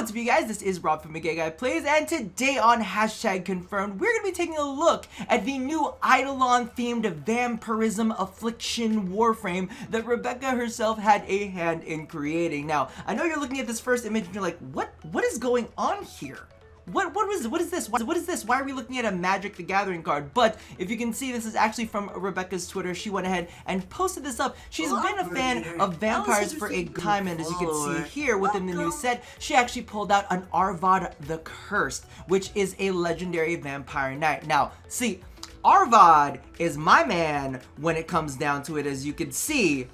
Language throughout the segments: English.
What's up, you guys? This is Rob from Gay Guy Plays, and today on #confirmed, we're going to be taking a look at the new Eidolon themed vampirism Affliction Warframe that Rebecca herself had a hand in creating. Now, I know you're looking at this first image and you're like, what is going on here? What is this? What is this? Why are we looking at a Magic the Gathering card? But if you can see, this is actually from Rebecca's Twitter. She went ahead and posted this up. She's been a fan of vampires for a time, and as you can see here within the new set, she actually pulled out an Arvad the Cursed, which is a legendary vampire knight. Now, see, Arvad is my man when it comes down to it. As you can see,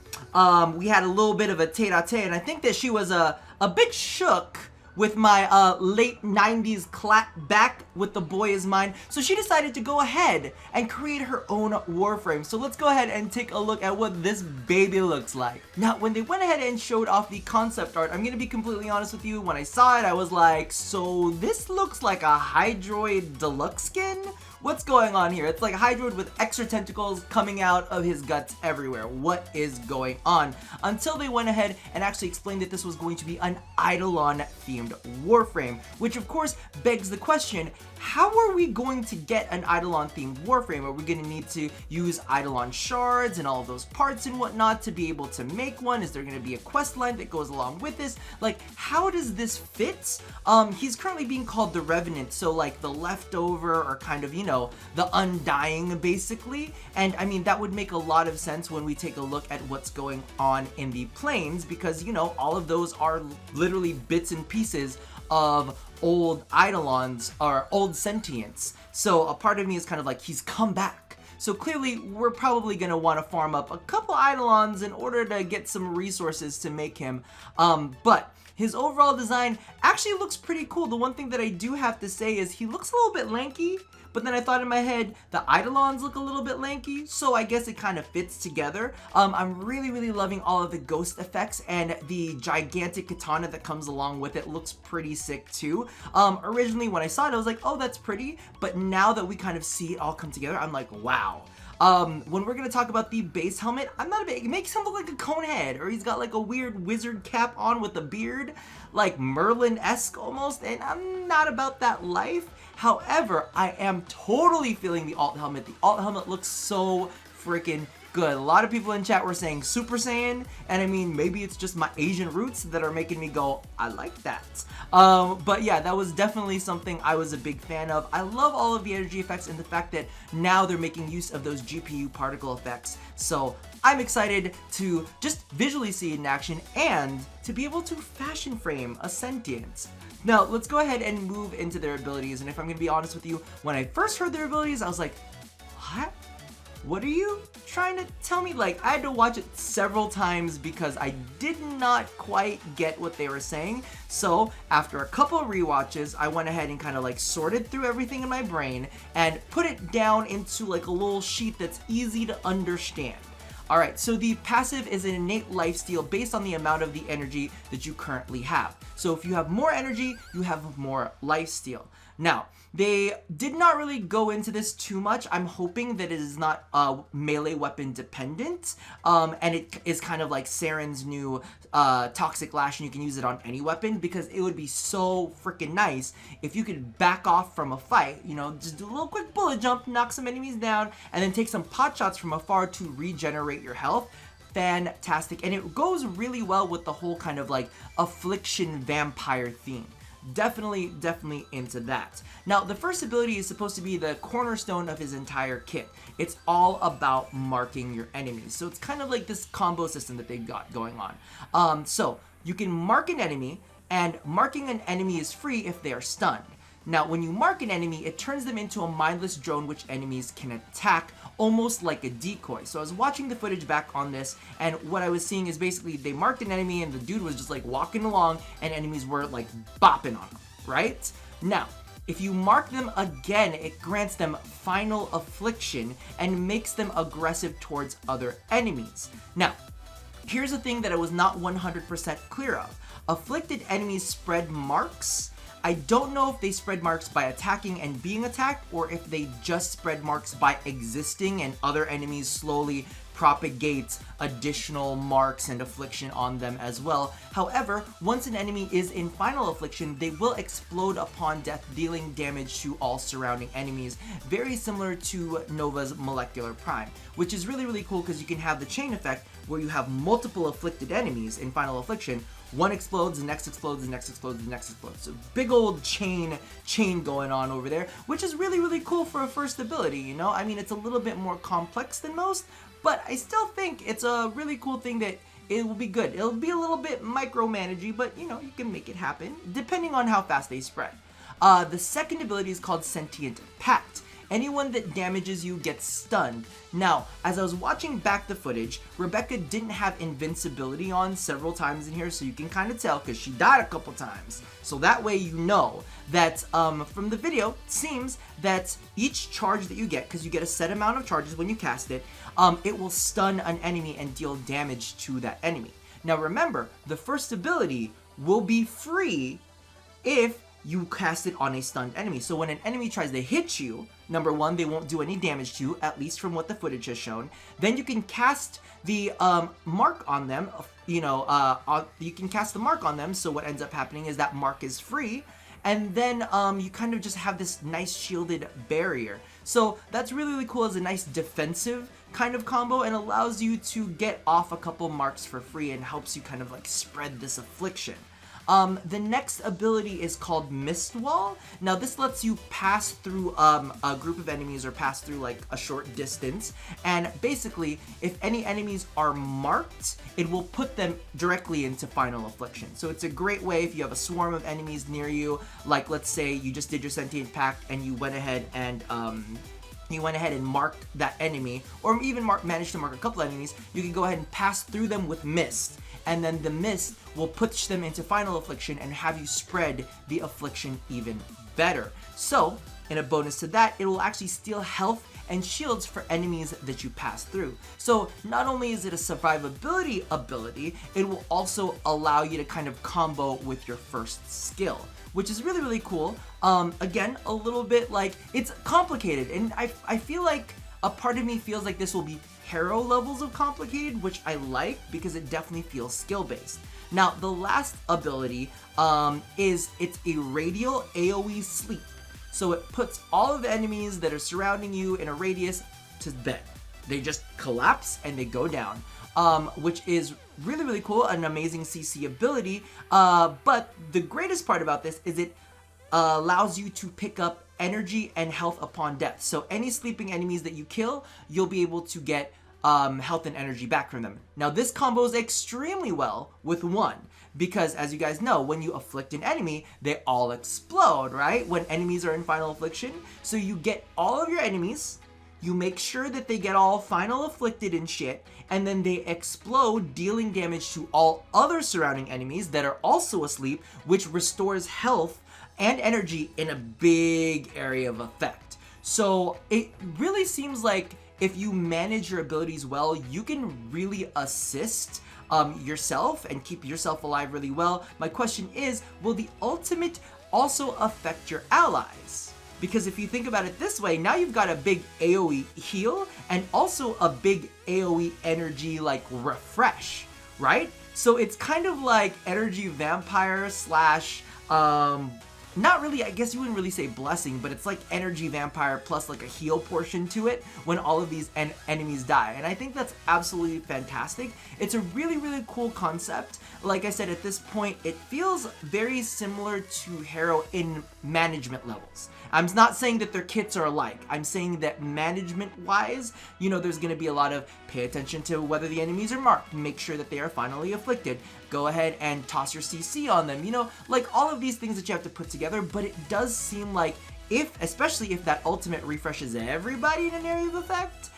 we had a little bit of a tete-a-tete, and I think that she was a bit shook with my late 90s clap back with The Boy Is Mine. So she decided to go ahead and create her own Warframe. So let's go ahead and take a look at what this baby looks like. Now, when they went ahead and showed off the concept art, I'm gonna be completely honest with you, when I saw it, I was like, so this looks like a Hydroid deluxe skin? What's going on here? It's like Hydroid with extra tentacles coming out of his guts everywhere. What is going on? Until they went ahead and actually explained that this was going to be an Eidolon themed Warframe, which of course begs the question, how are we going to get an Eidolon themed Warframe? Are we going to need to use Eidolon shards and all of those parts and whatnot to be able to make one? Is there going to be a quest line that goes along with this? Like, how does this fit? He's currently being called the Revenant, so like the leftover, or kind of, you know, the undying basically. And I mean, that would make a lot of sense when we take a look at what's going on in the planes, because, you know, all of those are literally bits and pieces of old Eidolons or old sentients. So a part of me is kind of like, he's come back. So clearly we're probably going to want to farm up a couple Eidolons in order to get some resources to make him. But his overall design actually looks pretty cool. The one thing that I do have to say is he looks a little bit lanky, but then I thought in my head, the Eidolons look a little bit lanky, so I guess it kind of fits together. I'm really loving all of the ghost effects, and the gigantic katana that comes along with it looks pretty sick too. Originally when I saw it, I was like, oh, that's pretty, but now that we kind of see it all come together, I'm like, wow. When we're gonna talk about the base helmet, I'm not a big, it makes him look like a cone head, or he's got like a weird wizard cap on with a beard, like Merlin-esque almost, and I'm not about that life. However, I am totally feeling the alt helmet. The alt helmet looks so freaking good. A lot of people in chat were saying Super Saiyan, and I mean, maybe it's just my Asian roots that are making me go, I like that. But yeah, that was definitely something I was a big fan of. I love all of the energy effects and the fact that now they're making use of those GPU particle effects. So I'm excited to just visually see it in action and to be able to fashion frame a sentient. Now, let's go ahead and move into their abilities, and if I'm gonna be honest with you, when I first heard their abilities, I was like, what? What are you trying to tell me? Like, I had to watch it several times because I did not quite get what they were saying. So after a couple of rewatches, I went ahead and kind of like sorted through everything in my brain and put it down into like a little sheet that's easy to understand. Alright, so the passive is an innate lifesteal based on the amount of the energy that you currently have. So if you have more energy, you have more lifesteal. Now, they did not really go into this too much. I'm hoping that it is not melee weapon dependent, and it is kind of like Saren's new Toxic Lash, and you can use it on any weapon, because it would be so freaking nice if you could back off from a fight, you know, just do a little quick bullet jump, knock some enemies down, and then take some pot shots from afar to regenerate your health. Fantastic, and it goes really well with the whole kind of like Affliction vampire theme. Definitely into that. Now, the first ability is supposed to be the cornerstone of his entire kit. It's all about marking your enemies. So it's kind of like this combo system that they've got going on. So you can mark an enemy, and marking an enemy is free if they are stunned. Now, when you mark an enemy, it turns them into a mindless drone which enemies can attack, almost like a decoy. So I was watching the footage back on this, and what I was seeing is basically they marked an enemy and the dude was just like walking along and enemies were like bopping on him, right? Now, if you mark them again, it grants them final affliction and makes them aggressive towards other enemies. Now, here's a thing that I was not 100% clear of. Afflicted enemies spread marks. I don't know if they spread marks by attacking and being attacked, or if they just spread marks by existing and other enemies slowly propagate additional marks and affliction on them as well. However, once an enemy is in final affliction, they will explode upon death, dealing damage to all surrounding enemies, very similar to Nova's Molecular Prime, which is really, really cool because you can have the chain effect where you have multiple afflicted enemies in final affliction. One explodes, the next explodes, the next explodes, the next explodes. So big old chain going on over there, which is really, really cool for a first ability, you know? I mean, it's a little bit more complex than most, but I still think it's a really cool thing that it will be good. It'll be a little bit micromanagey, but you know, you can make it happen depending on how fast they spread. The second ability is called Sentient Pact. Anyone that damages you gets stunned. Now, as I was watching back the footage, Rebecca didn't have invincibility on several times in here, so you can kind of tell because she died a couple times. So that way you know that from the video, it seems that each charge that you get, because you get a set amount of charges when you cast it, it will stun an enemy and deal damage to that enemy. Now remember, the first ability will be free if you cast it on a stunned enemy. So when an enemy tries to hit you, number one, they won't do any damage to you, at least from what the footage has shown. Then you can cast the mark on them, you can cast the mark on them, so what ends up happening is that mark is free, and then you kind of just have this nice shielded barrier. So that's really, really cool as a nice defensive kind of combo and allows you to get off a couple marks for free and helps you kind of like spread this affliction. The next ability is called Mist Wall. Now this lets you pass through a group of enemies or pass through like a short distance, and basically if any enemies are marked, it will put them directly into final affliction. So it's a great way if you have a swarm of enemies near you, like let's say you just did your Sentient Pact and you went ahead and marked that enemy, or even managed to mark a couple enemies, you can go ahead and pass through them with mist, and then the mist will push them into final affliction and have you spread the affliction even better. So, in a bonus to that, it will actually steal health and shields for enemies that you pass through. So not only is it a survivability ability, it will also allow you to kind of combo with your first skill, which is really, really cool. Again, a little bit like, it's complicated, and I feel like a part of me feels like this will be hero levels of complicated, which I like because it definitely feels skill-based. Now, the last ability it's a radial AoE sleep. So it puts all of the enemies that are surrounding you in a radius to bed. They just collapse and they go down, which is really, really cool, an amazing CC ability. But the greatest part about this is it allows you to pick up energy and health upon death. So any sleeping enemies that you kill, you'll be able to get health and energy back from them. Now this combos extremely well with one, because as you guys know, when you afflict an enemy, they all explode, right? When enemies are in final affliction. So you get all of your enemies, you make sure that they get all final afflicted and shit, and then they explode, dealing damage to all other surrounding enemies that are also asleep, which restores health and energy in a big area of effect. So it really seems like if you manage your abilities well, you can really assist yourself and keep yourself alive really well. My question is, will the ultimate also affect your allies? Because if you think about it this way, now you've got a big AoE heal and also a big AoE energy like refresh, right? So it's kind of like energy vampire slash not really, I guess you wouldn't really say blessing, but it's like energy vampire plus like a heal portion to it when all of these enemies die. And I think that's absolutely fantastic. It's a really, really cool concept. Like I said, at this point, it feels very similar to Hero in management levels. I'm not saying that their kits are alike. I'm saying that management-wise, you know, there's going to be a lot of pay attention to whether the enemies are marked, make sure that they are finally afflicted, go ahead and toss your CC on them, you know, like all of these things that you have to put together. But it does seem like especially if that ultimate refreshes everybody in an area of effect,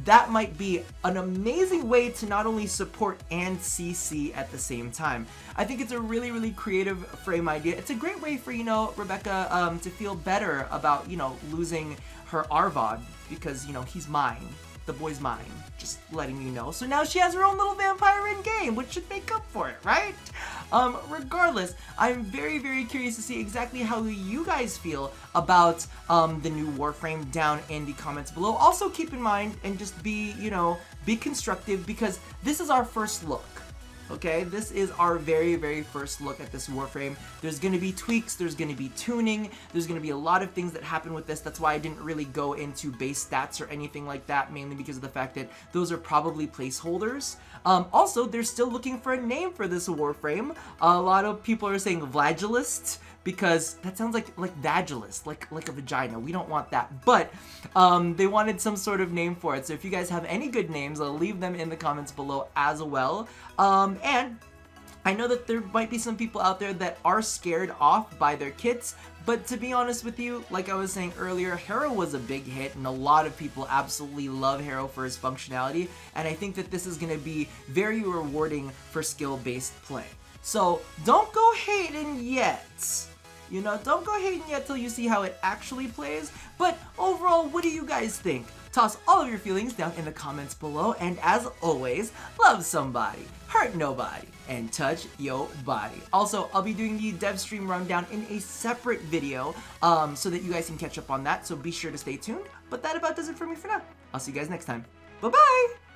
that might be an amazing way to not only support and CC at the same time. I think it's a really, really creative frame idea. It's a great way for, you know, Rebecca to feel better about, you know, losing her Arvod, because, you know, he's mine. The boy's mine. Just letting you know. So now she has her own little vampire in game, which should make up for it, right? Regardless, I'm very, very curious to see exactly how you guys feel about the new Warframe down in the comments below. Also keep in mind and just be be constructive, because this is our first look. Okay, this is our very first look at this Warframe. There's going to be tweaks, there's going to be tuning, there's going to be a lot of things that happen with this. That's why I didn't really go into base stats or anything like that, mainly because of the fact that those are probably placeholders. Also, they're still looking for a name for this Warframe. A lot of people are saying Flagellist, because that sounds like vagilist, like a vagina. We don't want that, but they wanted some sort of name for it. So if you guys have any good names, I'll leave them in the comments below as well. And I know that there might be some people out there that are scared off by their kits, but to be honest with you, like I was saying earlier, Hero was a big hit, and a lot of people absolutely love Hero for his functionality, and I think that this is going to be very rewarding for skill-based play. So don't go hating yet. You know, don't go hating yet till you see how it actually plays. But overall, what do you guys think? Toss all of your feelings down in the comments below. And as always, love somebody, hurt nobody, and touch your body. Also, I'll be doing the dev stream rundown in a separate video so that you guys can catch up on that. So be sure to stay tuned. But that about does it for me for now. I'll see you guys next time. Bye-bye!